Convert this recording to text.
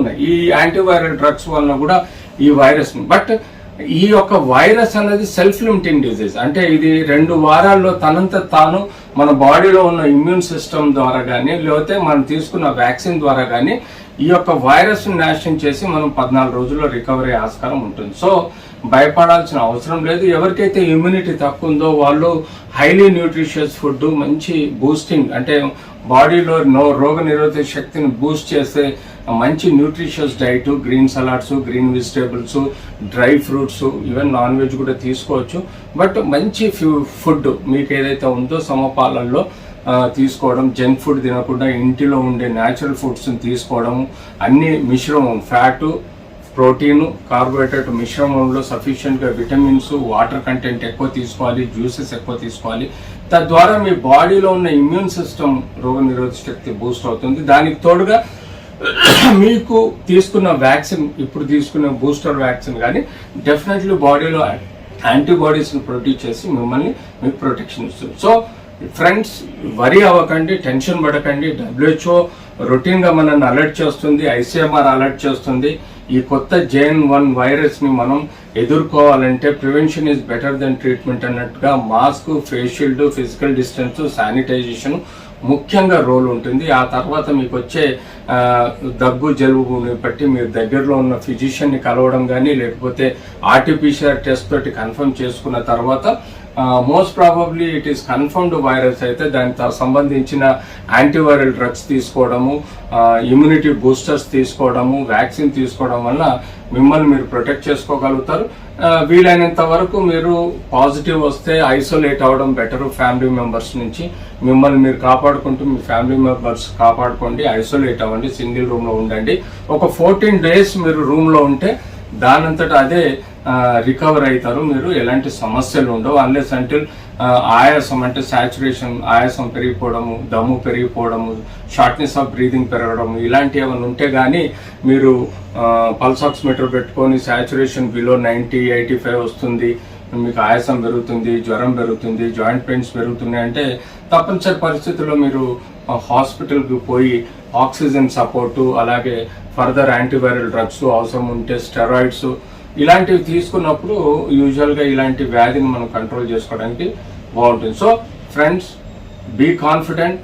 ఈ antiviral drugs వలన కూడా ఈ వైరస్ బట్ ఈ యొక్క వైరస్ అనేది సెల్ఫ్ లిమిటింగ్ డిజీజ్. అంటే ఇది 2 వారాల్లో తనంత తాను మన బాడీలో ఉన్న ఇమ్యూన్ సిస్టమ్ ద్వారా కానీ లేకపోతే మనం తీసుకున్న వ్యాక్సిన్ ద్వారా కానీ ఈ యొక్క వైరస్ నాశనం చేసి మనం 14 రోజుల్లో రికవరీ ఆస్కారం ఉంటుంది. సో భయపడాల్సిన అవసరం లేదు. ఎవరికైతే ఇమ్యూనిటీ తక్కువ ఉందో వాళ్ళు హైలీ న్యూట్రిషియస్ ఫుడ్, మంచి బూస్టింగ్ అంటే బాడీలో రోగ నిరోధక శక్తిని బూస్ట్ చేసే మంచి nutritious diet, green salads, green vegetables, dry fruits, even non veg కూడా తీసుకోవచ్చు. బట్ మంచి ఫుడ్ మీకు ఏదైతే ఉందో సమపాలల్లో తీసుకోవడం, జంక్ ఫుడ్ తినకుండా ఇంటిలో ఉండే న్యాచురల్ ఫుడ్స్ని తీసుకోవడం, అన్ని మిశ్రమం ఫ్యాటు, ప్రోటీన్, కార్బోహైడ్రేట్ మిశ్రమంలో సఫిషియెంట్గా విటమిన్స్, వాటర్ కంటెంట్ ఎక్కువ తీసుకోవాలి, జ్యూసెస్ ఎక్కువ తీసుకోవాలి. తద్వారా మీ బాడీలో ఉన్న ఇమ్యూన్ సిస్టమ్ రోగ నిరోధక శక్తి బూస్ట్ అవుతుంది. దానికి తోడుగా మీకు తీసుకున్న వ్యాక్సిన్, ఇప్పుడు తీసుకున్న బూస్టర్ వ్యాక్సిన్ కానీ డెఫినెట్లీ బాడీలో యాంటీబాడీస్ని ప్రొడ్యూస్ చేసి మిమ్మల్ని మీకు ప్రొటెక్షన్ ఇస్తుంది. సో ఫ్రెండ్స్, వరి అవ్వకండి, టెన్షన్ పడకండి. WHO రొటీన్గా మనల్ని అలర్ట్ చేస్తుంది, ICMR అలర్ట్ చేస్తుంది. ఈ కొత్త JN.1 వైరస్ని మనం ఎదుర్కోవాలంటే prevention is better than treatment అన్నట్టుగా mask, face shield, physical distance, sanitization ముఖ్యంగా రోల్ ఉంటుంది. ఆ తర్వాత మీకు వచ్చే దగ్గు, జలుబుని బట్టి మీరు దగ్గరలో ఉన్న ఫిజిషియన్ని కలవడం కానీ లేకపోతే RT-PCR టెస్ట్ తోటి కన్ఫర్మ్ చేసుకున్న తర్వాత most probably it is confirmed virus అయితే దానికి సంబంధించిన యాంటీవైరల్ డ్రగ్స్ తీసుకోవడము, ఇమ్యూనిటీ బూస్టర్స్ తీసుకోవడము, వ్యాక్సిన్ తీసుకోవడం వల్ల మిమ్మల్ని మీరు ప్రొటెక్ట్ చేసుకోగలుగుతారు. వీలైనంత వరకు మీరు పాజిటివ్ వస్తే ఐసోలేట్ అవ్వడం బెటర్. ఫ్యామిలీ మెంబర్స్ నుంచి మిమ్మల్ని మీరు కాపాడుకుంటూ మీ ఫ్యామిలీ మెంబర్స్ కాపాడుకోండి, ఐసోలేట్ అవ్వండి, సింగిల్ రూమ్లో ఉండండి. ఒక 14 days మీరు రూమ్లో ఉంటే దానంతటా అదే రికవర్ అవుతారు. మీరు ఎలాంటి సమస్యలు ఉండవు. అన్లెస్ అంటిల్ ఆయాసం అంటే సాచురేషన్, ఆయాసం పెరిగిపోవడము, దమ్ము పెరిగిపోవడము, షార్ట్నెస్ ఆఫ్ బ్రీతింగ్ పెరగడము, ఇలాంటివి ఏమైనా ఉంటే కానీ మీరు పల్స్ ఆక్సిమీటర్ పెట్టుకొని సాచురేషన్ బిలో 90-85 వస్తుంది, మీకు ఆయాసం పెరుగుతుంది, జ్వరం పెరుగుతుంది, జాయింట్ పెయిన్స్ పెరుగుతున్నాయి అంటే తప్పనిసరి పరిస్థితుల్లో మీరు హాస్పిటల్కి పోయి ఆక్సిజన్ సపోర్టు, అలాగే ఫర్దర్ యాంటీవైరల్ డ్రగ్స్, అవసరం ఉంటే స్టెరాయిడ్స్ ఇలాంటివి తీసుకున్నప్పుడు యూజువల్గా ఇలాంటి వ్యాధిని మనం కంట్రోల్ చేసుకోవడానికి బాగుంటుంది. So friends, be confident.